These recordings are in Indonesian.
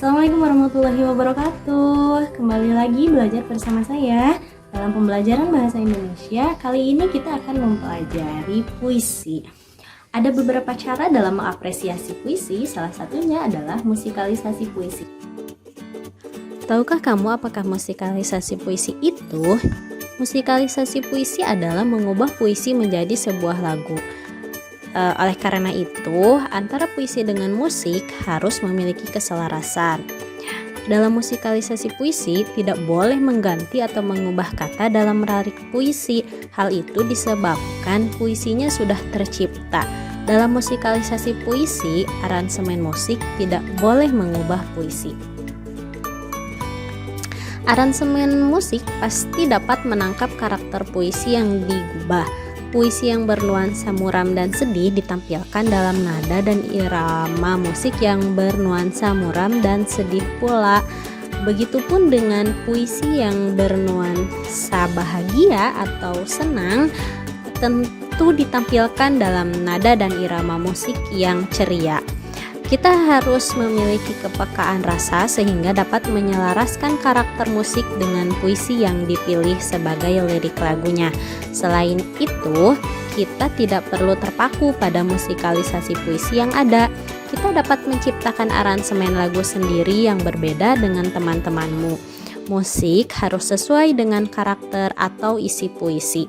Assalamualaikum warahmatullahi wabarakatuh. Kembali lagi belajar bersama saya dalam pembelajaran bahasa Indonesia. Kali ini kita akan mempelajari puisi. Ada beberapa cara dalam mengapresiasi puisi, salah satunya adalah musikalisasi puisi. Tahukah kamu apakah musikalisasi puisi itu? Musikalisasi puisi adalah mengubah puisi menjadi sebuah lagu. Oleh karena itu, antara puisi dengan musik harus memiliki keselarasan. Dalam musikalisasi puisi, tidak boleh mengganti atau mengubah kata dalam merarik puisi. Hal itu disebabkan puisinya sudah tercipta. Dalam musikalisasi puisi, aransemen musik tidak boleh mengubah puisi. Aransemen musik pasti dapat menangkap karakter puisi yang diubah. Puisi yang bernuansa muram dan sedih ditampilkan dalam nada dan irama musik yang bernuansa muram dan sedih pula. Begitupun dengan puisi yang bernuansa bahagia atau senang, tentu ditampilkan dalam nada dan irama musik yang ceria. Kita harus memiliki kepekaan rasa sehingga dapat menyelaraskan karakter musik dengan puisi yang dipilih sebagai lirik lagunya. Selain itu, kita tidak perlu terpaku pada musikalisasi puisi yang ada. Kita dapat menciptakan aransemen lagu sendiri yang berbeda dengan teman-temanmu. Musik harus sesuai dengan karakter atau isi puisi.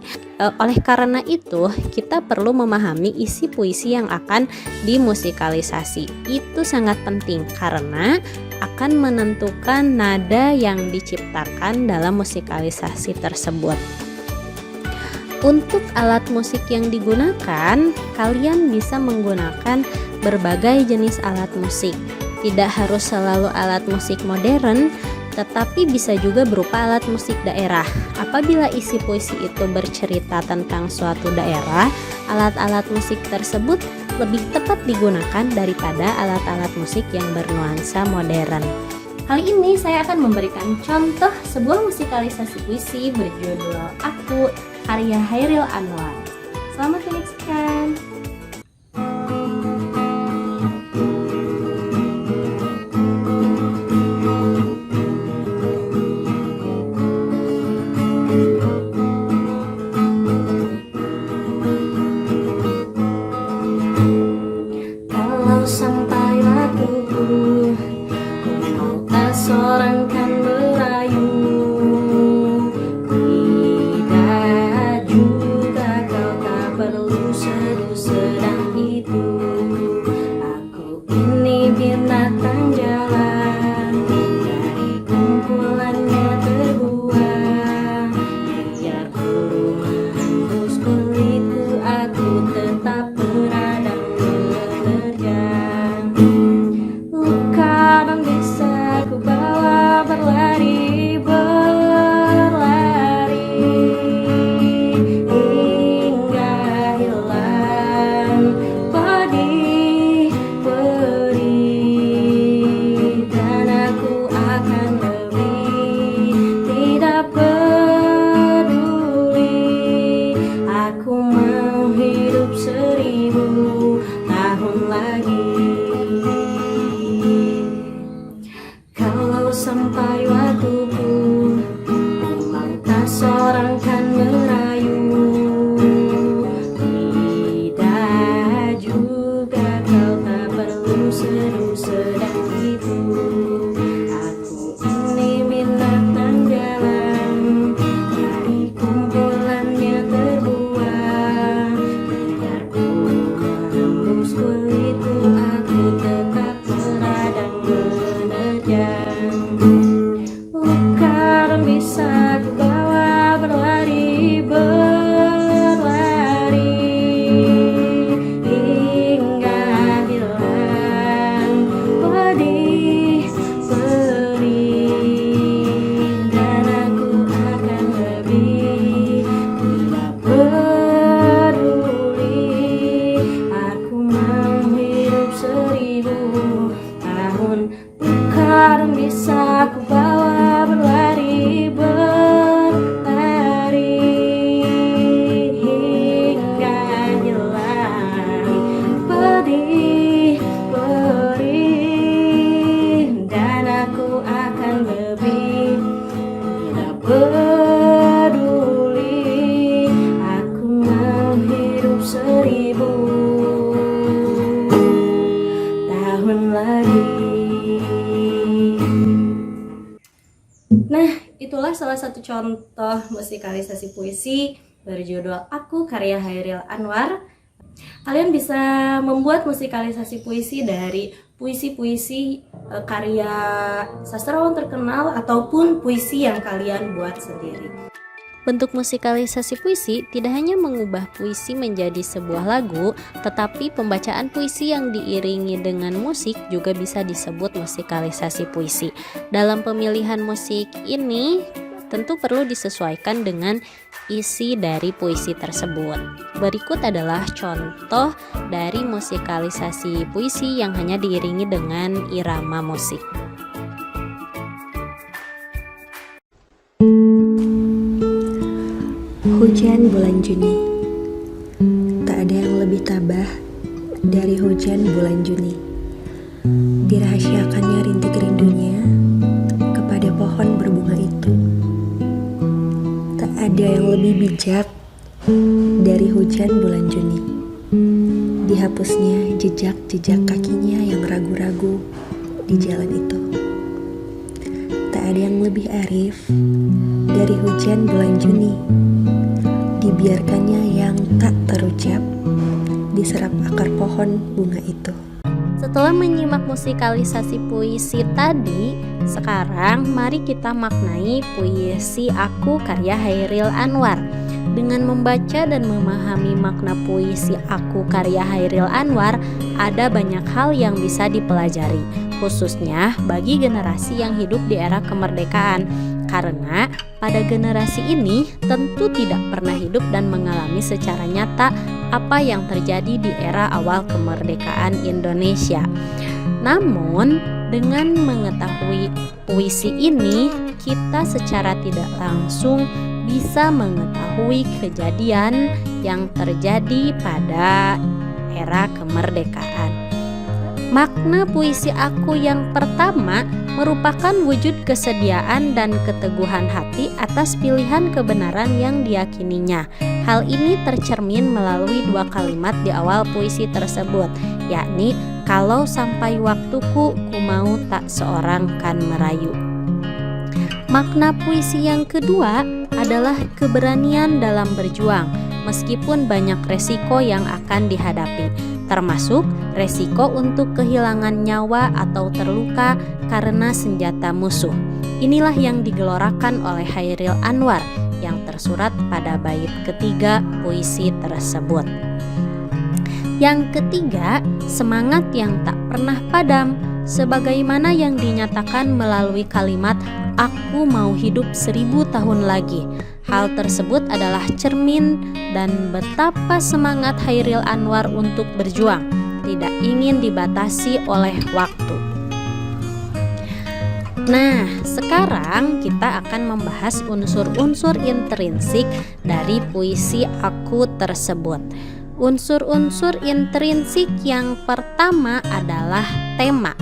Oleh karena itu, kita perlu memahami isi puisi yang akan dimusikalisasi. Itu sangat penting karena akan menentukan nada yang diciptakan dalam musikalisasi tersebut. Untuk alat musik yang digunakan, kalian bisa menggunakan berbagai jenis alat musik. Tidak harus selalu alat musik modern, tetapi bisa juga berupa alat musik daerah. Apabila isi puisi itu bercerita tentang suatu daerah, alat-alat musik tersebut lebih tepat digunakan daripada alat-alat musik yang bernuansa modern. Kali ini saya akan memberikan contoh sebuah musikalisasi puisi berjudul Aku, karya Chairil Anwar. Selamat menyaksikan. Sampai waktuku, kau tak seorang kan merayu. Tidak juga kau tak perlu sedusi. salah satu contoh musikalisasi puisi berjudul Aku karya Chairil Anwar. Kalian bisa membuat musikalisasi puisi dari puisi-puisi karya sastrawan terkenal ataupun puisi yang kalian buat sendiri. Bentuk musikalisasi puisi tidak hanya mengubah puisi menjadi sebuah lagu, tetapi pembacaan puisi yang diiringi dengan musik juga bisa disebut musikalisasi puisi. Dalam pemilihan musik ini tentu perlu disesuaikan dengan isi dari puisi tersebut. Berikut adalah contoh dari musikalisasi puisi yang hanya diiringi dengan irama musik. Hujan bulan Juni. Tak ada yang lebih tabah dari hujan bulan Juni. Dirahasiakannya rintik rindunya kepada pohon berbunga itu. Tak ada yang lebih bijak dari hujan bulan Juni. Dihapusnya jejak-jejak kakinya yang ragu-ragu di jalan itu. Tak ada yang lebih arif dari hujan bulan Juni. Dibiarkannya yang tak terucap diserap akar pohon bunga itu. Setelah menyimak musikalisasi puisi tadi, sekarang mari kita maknai puisi Aku karya Chairil Anwar. Dengan membaca dan memahami makna puisi Aku karya Chairil Anwar, ada banyak hal yang bisa dipelajari, khususnya bagi generasi yang hidup di era kemerdekaan. Karena pada generasi ini tentu tidak pernah hidup dan mengalami secara nyata apa yang terjadi di era awal kemerdekaan Indonesia. Namun, dengan mengetahui puisi ini, kita secara tidak langsung bisa mengetahui kejadian yang terjadi pada era kemerdekaan. Makna puisi Aku yang pertama merupakan wujud kesediaan dan keteguhan hati atas pilihan kebenaran yang diyakininya. Hal ini tercermin melalui dua kalimat di awal puisi tersebut, yakni kalau sampai waktuku ku mau tak seorang kan merayu. Makna puisi yang kedua adalah keberanian dalam berjuang, meskipun banyak resiko yang akan dihadapi, termasuk resiko untuk kehilangan nyawa atau terluka karena senjata musuh. Inilah yang digelorakan oleh Chairil Anwar yang tersurat pada bait ketiga puisi tersebut. Yang ketiga, semangat yang tak pernah padam, sebagaimana yang dinyatakan melalui kalimat Aku mau hidup 1000 tahun lagi. Hal tersebut adalah cermin dan betapa semangat Chairil Anwar untuk berjuang, tidak ingin dibatasi oleh waktu. Nah, sekarang kita akan membahas unsur-unsur intrinsik dari puisi Aku tersebut. Unsur-unsur intrinsik yang pertama adalah tema.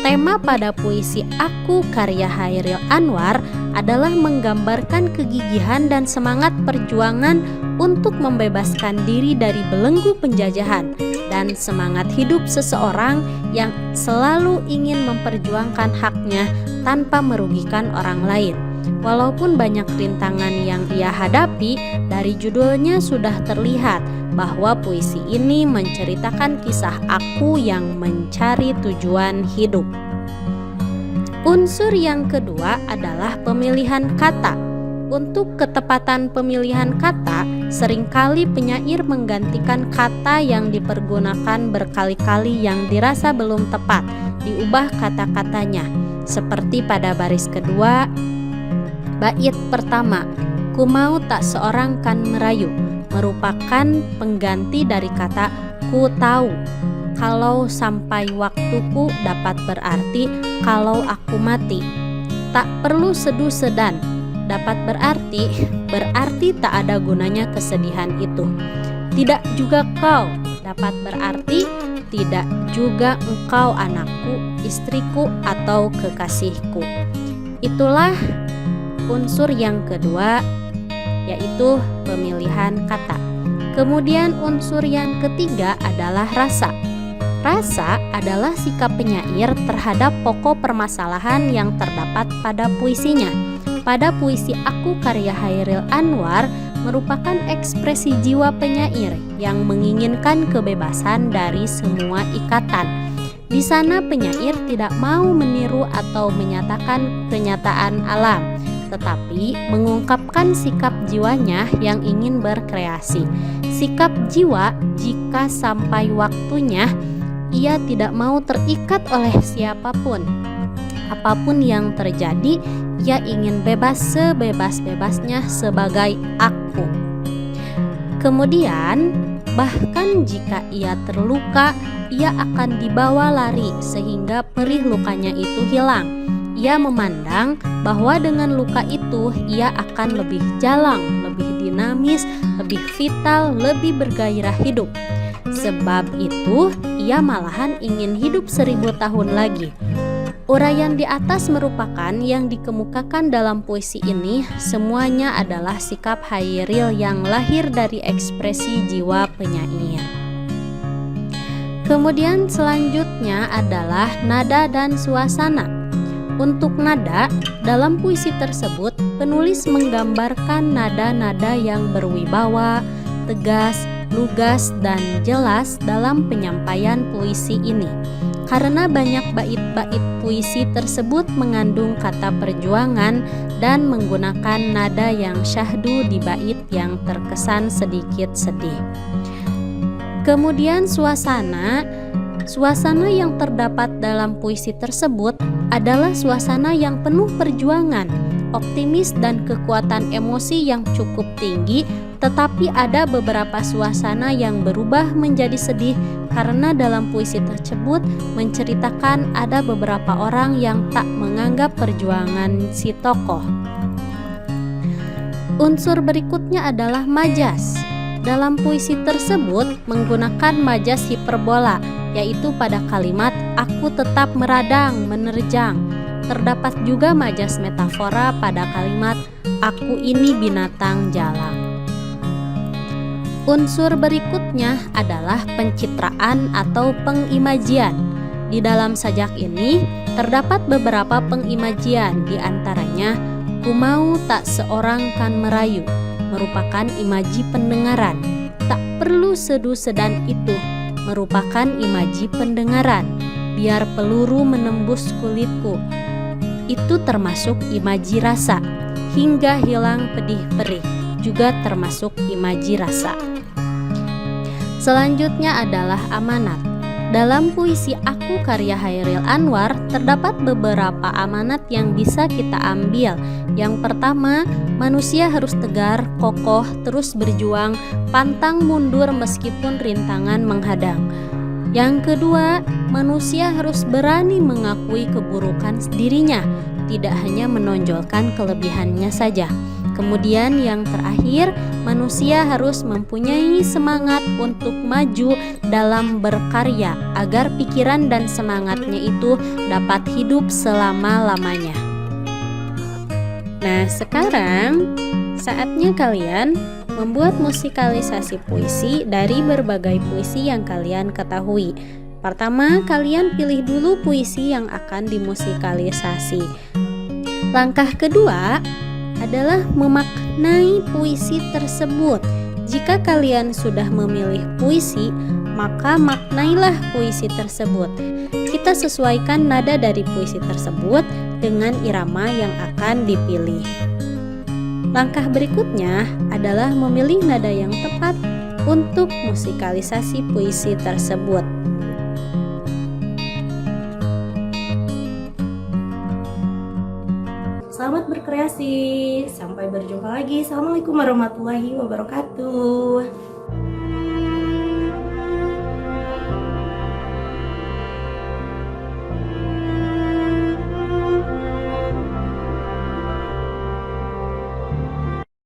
Tema pada puisi Aku karya Chairil Anwar adalah menggambarkan kegigihan dan semangat perjuangan untuk membebaskan diri dari belenggu penjajahan dan semangat hidup seseorang yang selalu ingin memperjuangkan haknya tanpa merugikan orang lain. Walaupun banyak rintangan yang ia hadapi, dari judulnya sudah terlihat bahwa puisi ini menceritakan kisah aku yang mencari tujuan hidup. Unsur yang kedua adalah pemilihan kata. Untuk ketepatan pemilihan kata, seringkali penyair menggantikan kata yang dipergunakan berkali-kali yang dirasa belum tepat, diubah kata-katanya. Seperti pada baris kedua, bait pertama, ku mau tak seorang kan merayu, merupakan pengganti dari kata ku tahu. Kalau sampai waktuku dapat berarti kalau aku mati. Tak perlu seduh sedan, dapat berarti tak ada gunanya kesedihan itu. Tidak juga kau, dapat berarti tidak juga engkau anakku, istriku atau kekasihku. Itulah unsur yang kedua, yaitu pemilihan kata. Kemudian unsur yang ketiga adalah rasa. Rasa adalah sikap penyair terhadap pokok permasalahan yang terdapat pada puisinya. pada puisi Aku karya Chairil Anwar merupakan ekspresi jiwa penyair yang menginginkan kebebasan dari semua ikatan. Di sana penyair tidak mau meniru atau menyatakan kenyataan alam, tetapi mengungkapkan sikap jiwanya yang ingin berkreasi. Sikap jiwa jika sampai waktunya ia tidak mau terikat oleh siapapun. Apapun yang terjadi, ia ingin bebas sebebas-bebasnya sebagai aku. Kemudian, bahkan jika ia terluka, ia akan dibawa lari sehingga perih lukanya itu hilang. Ia memandang bahwa dengan luka itu ia akan lebih jalang, lebih dinamis, lebih vital, lebih bergairah hidup. Sebab itu, ia malahan ingin hidup 1000 tahun lagi. Uraian di atas merupakan yang dikemukakan dalam puisi ini semuanya adalah sikap Chairil yang lahir dari ekspresi jiwa penyair. Kemudian selanjutnya adalah nada dan suasana. Untuk nada, dalam puisi tersebut penulis menggambarkan nada-nada yang berwibawa, tegas, lugas, dan jelas dalam penyampaian puisi ini. Karena banyak bait-bait puisi tersebut mengandung kata perjuangan dan menggunakan nada yang syahdu di bait yang terkesan sedikit sedih. Kemudian suasana yang terdapat dalam puisi tersebut adalah suasana yang penuh perjuangan, optimis dan kekuatan emosi yang cukup tinggi, tetapi ada beberapa suasana yang berubah menjadi sedih karena dalam puisi tersebut menceritakan ada beberapa orang yang tak menganggap perjuangan si tokoh. Unsur berikutnya adalah majas. Dalam puisi tersebut menggunakan majas hiperbola, yaitu pada kalimat aku tetap meradang, menerjang. Terdapat juga majas metafora pada kalimat aku ini binatang jalang. Unsur berikutnya adalah pencitraan atau pengimajian. Di dalam sajak ini terdapat beberapa pengimajian, di antaranya ku mau tak seorang kan merayu, merupakan imaji pendengaran. Tak perlu sedu sedan itu, merupakan imaji pendengaran. Biar peluru menembus kulitku, itu termasuk imaji rasa. Hingga hilang pedih perih, juga termasuk imaji rasa. Selanjutnya adalah amanat. Dalam puisi Aku karya Chairil Anwar terdapat beberapa amanat yang bisa kita ambil. Yang pertama, manusia harus tegar, kokoh, terus berjuang, pantang mundur meskipun rintangan menghadang. Yang kedua, manusia harus berani mengakui keburukan dirinya, tidak hanya menonjolkan kelebihannya saja. Kemudian yang terakhir, manusia harus mempunyai semangat untuk maju dalam berkarya agar pikiran dan semangatnya itu dapat hidup selama-lamanya. Nah, sekarang saatnya kalian membuat musikalisasi puisi dari berbagai puisi yang kalian ketahui. Pertama, kalian pilih dulu puisi yang akan dimusikalisasi. Langkah kedua adalah memaknai puisi tersebut. Jika kalian sudah memilih puisi, maka maknailah puisi tersebut. Kita sesuaikan nada dari puisi tersebut dengan irama yang akan dipilih. Langkah berikutnya adalah memilih nada yang tepat untuk musikalisasi puisi tersebut. Selamat berkreasi, sampai berjumpa lagi. Assalamualaikum warahmatullahi wabarakatuh.